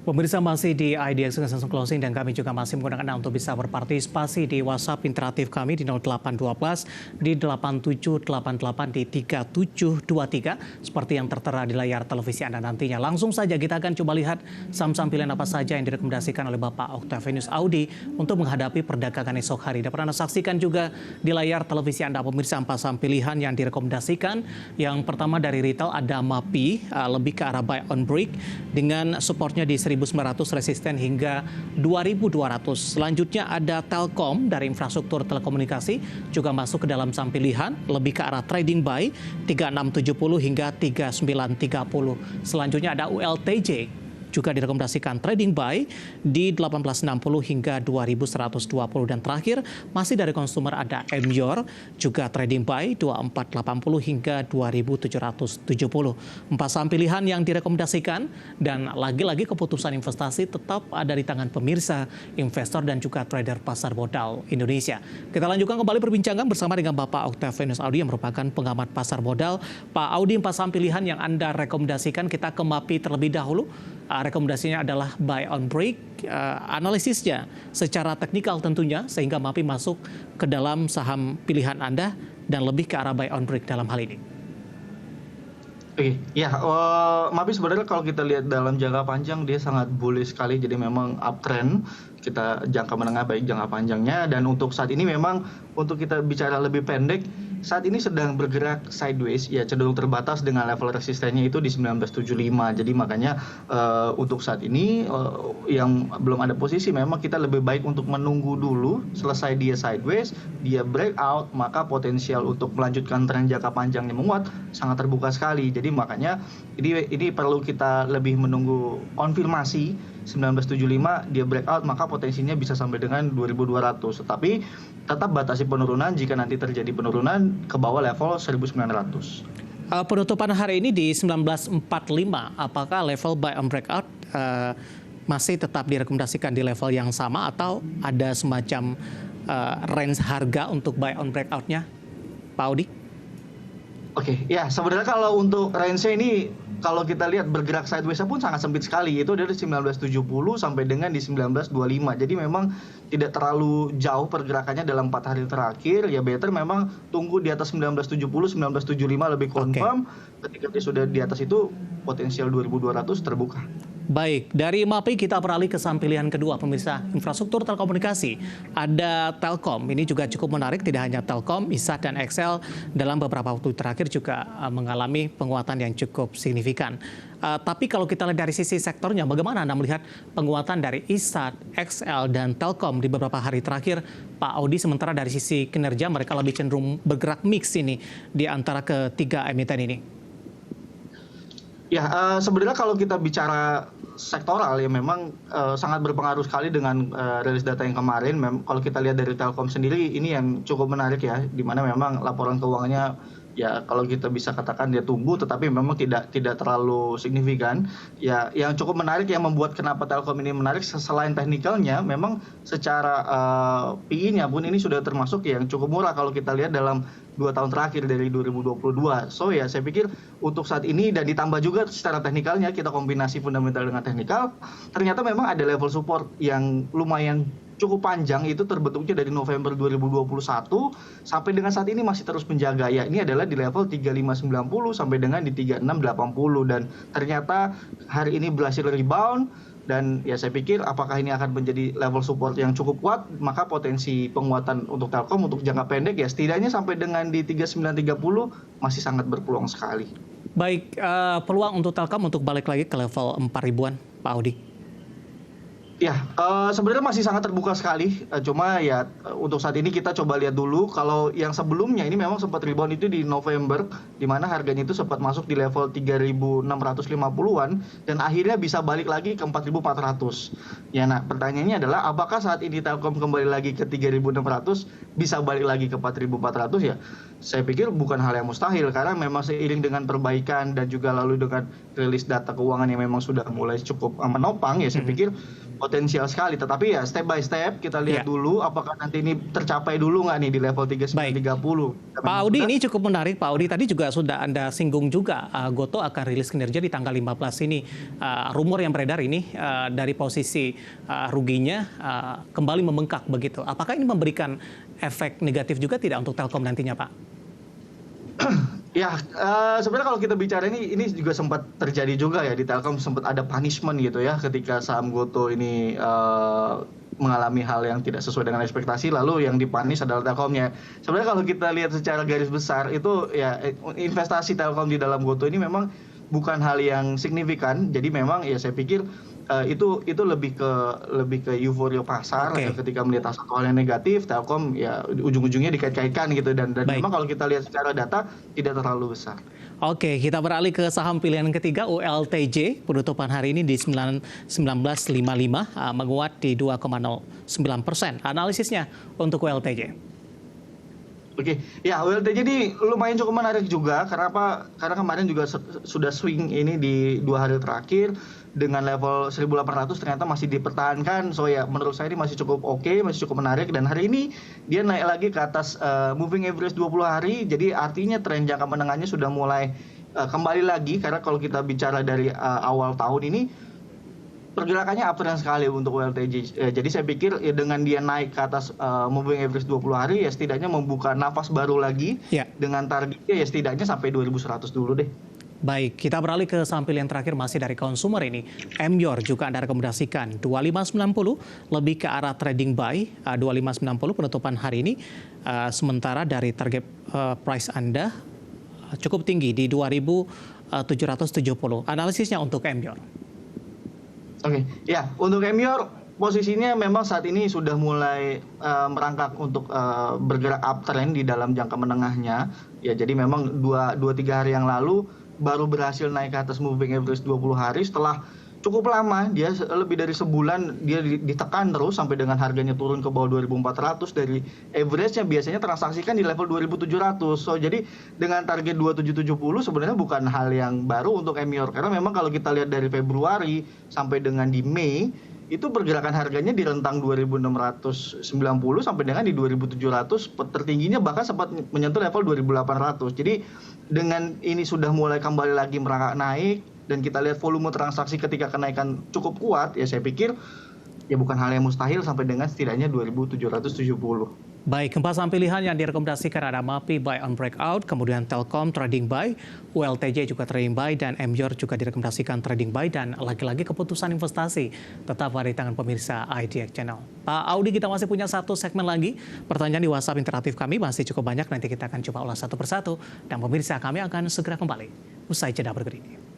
Pemirsa masih di IDX Langsung Closing dan kami juga masih menggunakan Anda untuk bisa berpartisipasi di WhatsApp interaktif kami di 0812 di 8788 di 3723 seperti yang tertera di layar televisi Anda nantinya. Langsung saja kita akan coba lihat saham-saham pilihan apa saja yang direkomendasikan oleh Bapak Octavianus Audi untuk menghadapi perdagangan esok hari. Dapat Anda saksikan juga di layar televisi Anda pemirsa saham pilihan yang direkomendasikan. Yang pertama dari retail ada MAPI lebih ke arah buy on break dengan supportnya di 1.900 resisten hingga 2.200. Selanjutnya ada Telkom dari infrastruktur telekomunikasi juga masuk ke dalam saham pilihan lebih ke arah trading buy 3670 hingga 3930. Selanjutnya ada ULTJ juga direkomendasikan trading buy di 1860 hingga 2120 dan terakhir masih dari konsumer ada Emyor juga trading buy 2480 hingga 2770. Empat saham pilihan yang direkomendasikan dan lagi-lagi keputusan investasi tetap ada di tangan pemirsa, investor dan juga trader pasar modal Indonesia. Kita lanjutkan kembali perbincangan bersama dengan Bapak Octavianus Audi yang merupakan pengamat pasar modal. Pak Audi, empat saham pilihan yang Anda rekomendasikan, kita ke MAPI terlebih dahulu. Rekomendasinya adalah buy on break, analisisnya secara teknikal tentunya sehingga MAPI masuk ke dalam saham pilihan Anda dan lebih ke arah buy on break dalam hal ini. Oke, ya, MAPI sebenarnya kalau kita lihat dalam jangka panjang dia sangat bullish sekali, jadi memang uptrend kita jangka menengah baik jangka panjangnya, dan untuk saat ini memang untuk kita bicara lebih pendek saat ini sedang bergerak sideways, ya cenderung terbatas dengan level resistennya itu di 1975. Jadi makanya untuk saat ini yang belum ada posisi memang kita lebih baik untuk menunggu dulu selesai dia sideways, dia breakout, maka potensial untuk melanjutkan tren jangka panjangnya menguat sangat terbuka sekali. Jadi makanya ini perlu kita lebih menunggu konfirmasi 1975 dia breakout, maka potensinya bisa sampai dengan 2200. Tetapi tetap batasi penurunan jika nanti terjadi penurunan ke bawah level 1900. Penutupan hari ini di 1945, apakah level buy on breakout masih tetap direkomendasikan di level yang sama atau ada semacam range harga untuk buy on breakout-nya, Pak Audi? Oke, ya sebenarnya kalau untuk range-nya ini kalau kita lihat bergerak sideways pun sangat sempit sekali, itu dari 1970 sampai dengan di 1925. Jadi memang tidak terlalu jauh pergerakannya dalam 4 hari terakhir. Ya better memang tunggu di atas 1970, 1975 lebih confirm. Ketika dia sudah di atas itu potensial 2200 terbuka. Baik, dari MAPI kita beralih ke saham pilihan kedua pemirsa, infrastruktur telekomunikasi. Ada Telkom, ini juga cukup menarik, tidak hanya Telkom, ISAT dan XL dalam beberapa waktu terakhir juga mengalami penguatan yang cukup signifikan. Tapi kalau kita lihat dari sisi sektornya, bagaimana Anda melihat penguatan dari ISAT, XL dan Telkom di beberapa hari terakhir, Pak Audi, sementara dari sisi kinerja mereka lebih cenderung bergerak mix ini di antara ketiga emiten ini? Ya, sebenarnya kalau kita bicara sektoral ya memang sangat berpengaruh sekali dengan rilis data yang kemarin. Kalau kita lihat dari Telkom sendiri ini yang cukup menarik ya, di mana memang laporan keuangannya ya kalau kita bisa katakan dia tumbuh tetapi memang tidak terlalu signifikan. Ya, yang cukup menarik yang membuat kenapa Telkom ini menarik selain teknikalnya, memang secara PI-nya pun ini sudah termasuk yang cukup murah kalau kita lihat dalam 2 tahun terakhir dari 2022. So ya saya pikir untuk saat ini dan ditambah juga secara teknikalnya kita kombinasi fundamental dengan teknikal, ternyata memang ada level support yang lumayan cukup panjang, itu terbentuknya dari November 2021 sampai dengan saat ini masih terus menjaga. Ya ini adalah di level 3590 sampai dengan di 3680 dan ternyata hari ini berhasil rebound. Dan ya saya pikir apakah ini akan menjadi level support yang cukup kuat, maka potensi penguatan untuk Telkom untuk jangka pendek ya setidaknya sampai dengan di 3930 masih sangat berpeluang sekali. Baik, peluang untuk Telkom untuk balik lagi ke level 4.000-an, Pak Audi? Ya, sebenarnya masih sangat terbuka sekali. Cuma ya untuk saat ini kita coba lihat dulu. Kalau yang sebelumnya ini memang sempat rebound itu di November, di mana harganya itu sempat masuk di level 3.650-an dan akhirnya bisa balik lagi ke 4.400. Ya, nah pertanyaannya adalah apakah saat ini Telkom kembali lagi ke 3.600 bisa balik lagi ke 4.400 ya? Saya pikir bukan hal yang mustahil karena memang seiring dengan perbaikan dan juga lalu dengan rilis data keuangan yang memang sudah mulai cukup menopang ya saya pikir potensial sekali. Tetapi ya step by step kita lihat dulu apakah nanti ini tercapai dulu nggak nih di level 3930. Pak Audi, ini cukup menarik. Pak Audi, tadi juga sudah Anda singgung juga Gotoh akan rilis kinerja di tanggal 15 ini. Rumor yang beredar ini dari posisi ruginya kembali membengkak begitu. Apakah ini memberikan efek negatif juga tidak untuk Telkom nantinya, Pak? Ya, sebenarnya kalau kita bicara ini juga sempat terjadi juga ya di Telkom, sempat ada punishment gitu ya ketika saham Gotoh ini mengalami hal yang tidak sesuai dengan ekspektasi, lalu yang dipanis adalah Telkomnya. Sebenarnya kalau kita lihat secara garis besar itu ya investasi Telkom di dalam Gotoh ini memang bukan hal yang signifikan. Jadi memang ya saya pikir itu lebih ke euforia pasar ketika melihat satu hal yang negatif, Telkom ya ujung-ujungnya dikait-kaitkan gitu dan memang kalau kita lihat secara data tidak terlalu besar. Oke, kita beralih ke saham pilihan ketiga ULTJ. Penutupan hari ini di 1955 menguat di 2,09%. Analisisnya untuk ULTJ. Oke, ya ULTJ ini lumayan cukup menarik juga karena apa? Karena kemarin juga sudah swing ini di 2 hari terakhir dengan level 1.800 ternyata masih dipertahankan. So ya menurut saya ini masih cukup oke, masih cukup menarik dan hari ini dia naik lagi ke atas moving average 20 hari. Jadi artinya tren jangka menengahnya sudah mulai kembali lagi karena kalau kita bicara dari awal tahun ini pergerakannya uptrend sekali untuk ULTJ. Jadi saya pikir ya dengan dia naik ke atas moving average 20 hari ya setidaknya membuka nafas baru lagi dengan targetnya ya setidaknya sampai 2100 dulu deh. Baik, kita beralih ke saham pilihan terakhir masih dari konsumer ini. Emyor juga Anda rekomendasikan 2590 lebih ke arah trading buy 2590 penutupan hari ini. Sementara dari target price Anda cukup tinggi di 2770. Analisisnya untuk Emyor. Oke, ya untuk Emyor posisinya memang saat ini sudah mulai merangkak untuk bergerak uptrend di dalam jangka menengahnya. Ya jadi memang 2-3 hari yang lalu baru berhasil naik ke atas moving average 20 hari setelah cukup lama, dia lebih dari sebulan dia ditekan terus sampai dengan harganya turun ke bawah 2.400 dari average-nya biasanya transaksikan di level 2.700. So jadi dengan target 2770 sebenarnya bukan hal yang baru untuk Emyor karena memang kalau kita lihat dari Februari sampai dengan di Mei itu pergerakan harganya di rentang 2.690 sampai dengan di 2.700, tertingginya bahkan sempat menyentuh level 2.800. Jadi dengan ini sudah mulai kembali lagi merangkak naik dan kita lihat volume transaksi ketika kenaikan cukup kuat, ya saya pikir ya bukan hal yang mustahil sampai dengan setidaknya 2.770. Baik, 4 saham pilihan yang direkomendasikan ada MAPI buy on breakout, kemudian Telkom trading buy, ULTJ juga trading buy, dan Emyor juga direkomendasikan trading buy, dan lagi-lagi keputusan investasi tetap ada di tangan pemirsa IDX Channel. Pak Audi, kita masih punya satu segmen lagi. Pertanyaan di WhatsApp interaktif kami masih cukup banyak, nanti kita akan coba ulas satu persatu, dan pemirsa kami akan segera kembali usai jeda berikut ini.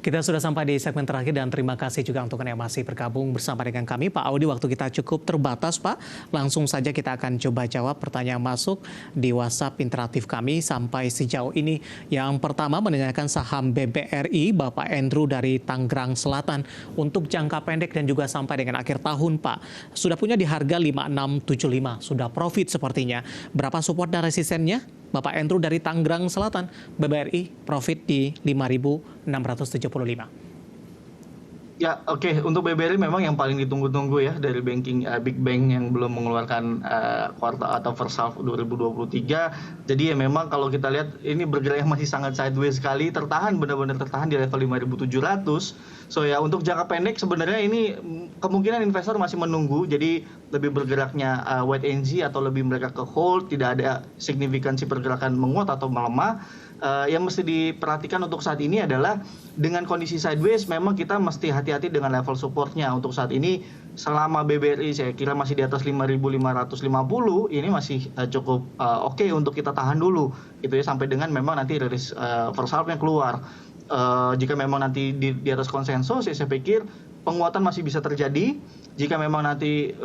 Kita sudah sampai di segmen terakhir dan terima kasih juga untuk Anda yang masih bergabung bersama dengan kami. Pak Audi, waktu kita cukup terbatas, Pak. Langsung saja kita akan coba jawab pertanyaan masuk di WhatsApp interaktif kami sampai sejauh ini. Yang pertama menanyakan saham BBRI, Bapak Andrew dari Tangerang Selatan. Untuk jangka pendek dan juga sampai dengan akhir tahun, Pak. Sudah punya di harga 5675, sudah profit sepertinya. Berapa support dan resistennya? Bapak Andrew dari Tangerang Selatan, BBRI profit di 5.675. Ya oke. Untuk BBRI memang yang paling ditunggu-tunggu ya dari banking big bank yang belum mengeluarkan kuartal atau first half 2023. Jadi ya memang kalau kita lihat ini bergerak masih sangat sideways sekali, benar-benar tertahan di level 5.700. So ya untuk jangka pendek sebenarnya ini kemungkinan investor masih menunggu, jadi lebih bergeraknya wait and see atau lebih mereka ke hold, tidak ada signifikansi pergerakan menguat atau melemah. Yang mesti diperhatikan untuk saat ini adalah dengan kondisi sideways memang kita mesti hati-hati dengan level supportnya. Untuk saat ini selama BBRI saya kira masih di atas 5.550 ini masih cukup oke untuk kita tahan dulu gitu ya sampai dengan memang nanti rilis first half yang keluar. Jika memang nanti di atas konsensus ya saya pikir penguatan masih bisa terjadi. Jika memang nanti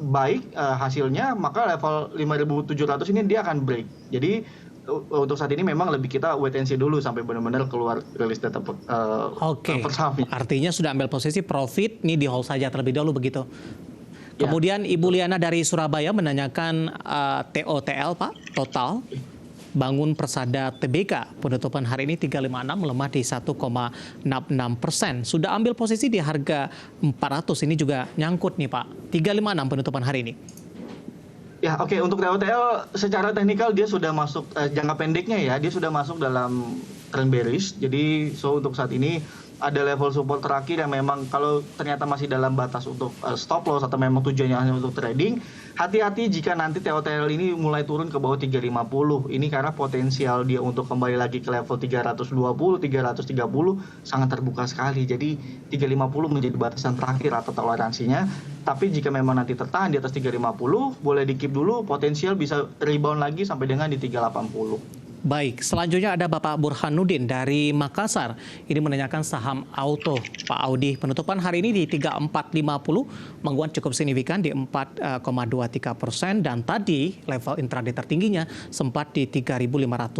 baik hasilnya maka level 5.700 ini dia akan break. Jadi untuk saat ini memang lebih kita wait and see dulu sampai benar-benar keluar rilis data first half. Artinya sudah ambil posisi profit, ini di hold saja terlebih dahulu begitu. Kemudian Ibu Liana dari Surabaya menanyakan TOTL, Pak, total. Bangun Persada Tbk. Penutupan hari ini 356 melemah di 1,66%. Sudah ambil posisi di harga 400. Ini juga nyangkut nih Pak. 356 penutupan hari ini. Ya, oke. Untuk TOTL secara teknikal dia sudah masuk jangka pendeknya ya, dia sudah masuk dalam trend bearish. Jadi untuk saat ini ada level support terakhir yang memang kalau ternyata masih dalam batas untuk stop loss atau memang tujuannya hanya untuk trading, hati-hati jika nanti TOTL ini mulai turun ke bawah 350. Ini karena potensial dia untuk kembali lagi ke level 320, 330 sangat terbuka sekali. Jadi 350 menjadi batasan terakhir atau toleransinya. Tapi jika memang nanti tertahan di atas 350, boleh di-keep dulu, potensial bisa rebound lagi sampai dengan di 380. Baik, selanjutnya ada Bapak Burhanuddin dari Makassar. Ini menanyakan saham Auto. Pak Audi, penutupan hari ini di 3450, menguat cukup signifikan di 4,23%. Dan tadi level intraday tertingginya sempat di 3.510.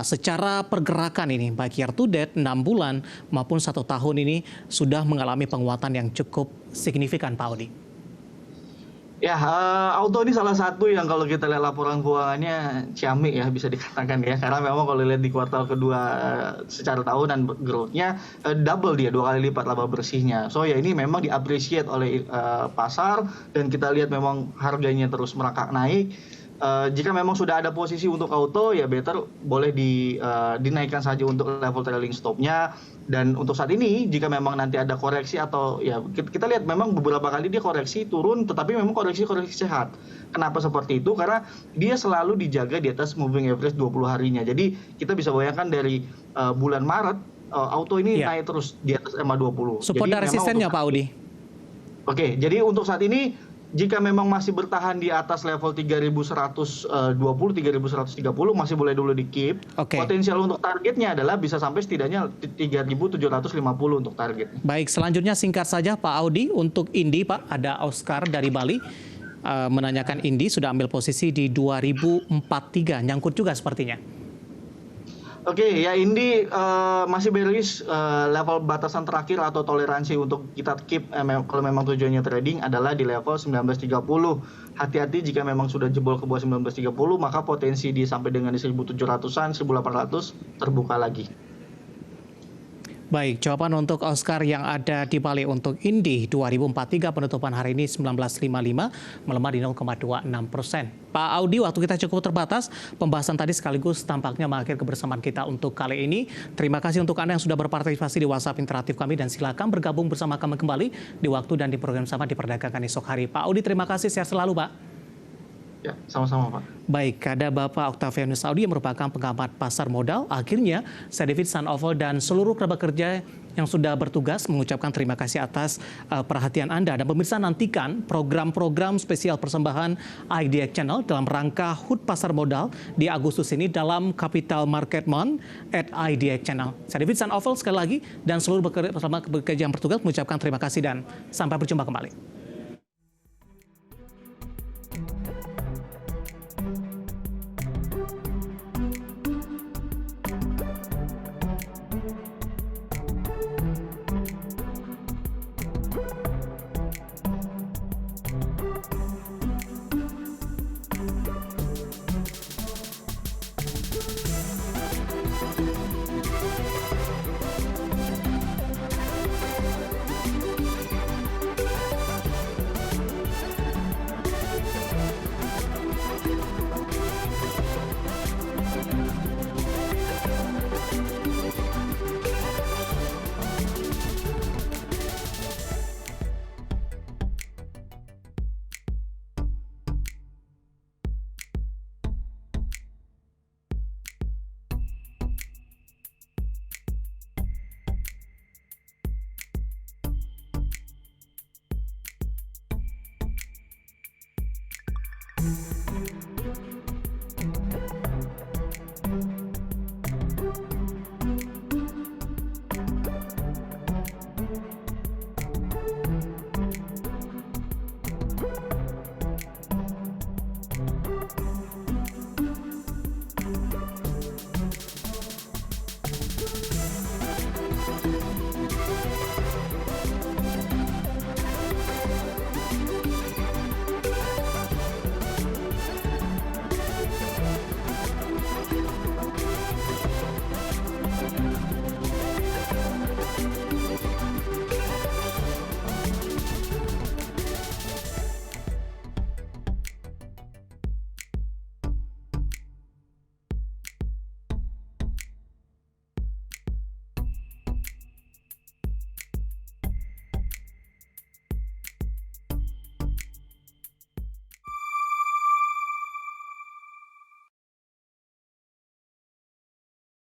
Secara pergerakan ini, baik year to date, 6 bulan maupun 1 tahun ini sudah mengalami penguatan yang cukup signifikan, Pak Audi. Ya, Auto ini salah satu yang kalau kita lihat laporan keuangannya ciamik ya bisa dikatakan ya. Karena memang kalau lihat di kuartal kedua secara tahunan growth-nya double dia, 2 kali lipat laba bersihnya. So ya ini memang di-appreciate oleh pasar dan kita lihat memang harganya terus merangkak naik. Jika memang sudah ada posisi untuk Auto ya better boleh dinaikkan saja untuk level trailing stop-nya. Dan untuk saat ini jika memang nanti ada koreksi atau ya kita lihat memang beberapa kali dia koreksi turun tetapi memang koreksi sehat. Kenapa seperti itu? Karena dia selalu dijaga di atas moving average 20 harinya. Jadi kita bisa bayangkan dari bulan Maret Auto ini naik terus di atas EMA 20. Support dan resistennya Pak Audi. Oke, jadi untuk saat ini jika memang masih bertahan di atas level 3.120, 3.130 masih boleh dulu di-keep. Potensial untuk targetnya adalah bisa sampai setidaknya 3.750 untuk target. Baik, selanjutnya singkat saja Pak Audi untuk Indi Pak, ada Oscar dari Bali menanyakan Indi sudah ambil posisi di 2043, nyangkut juga sepertinya. Oke, ya Indi masih bearish, level batasan terakhir atau toleransi untuk kita keep kalau memang tujuannya trading adalah di level 1930. Hati-hati jika memang sudah jebol ke bawah 1930 maka potensi di sampai dengan di 1700-an, 1800 terbuka lagi. Baik, jawaban untuk Oscar yang ada di Bali. Untuk Indi 2043 penutupan hari ini 1955 melemah di 0,26%. Pak Audi, waktu kita cukup terbatas. Pembahasan tadi sekaligus tampaknya mengakhiri kebersamaan kita untuk kali ini. Terima kasih untuk Anda yang sudah berpartisipasi di WhatsApp interaktif kami dan silakan bergabung bersama kami kembali di waktu dan di program sama di Perdagangan esok hari. Pak Audi, terima kasih, sehat selalu Pak. Ya, sama-sama Pak. Baik, ada Bapak Octavianus Audi yang merupakan pengamat pasar modal. Akhirnya, saya David Sanoval dan seluruh kerabat kerja yang sudah bertugas mengucapkan terima kasih atas perhatian Anda. Dan pemirsa nantikan program-program spesial persembahan IDX Channel dalam rangka HUT Pasar Modal di Agustus ini dalam Capital Market Month at IDX Channel. Saya David Sanoval sekali lagi dan seluruh bekerja yang bertugas mengucapkan terima kasih dan sampai berjumpa kembali.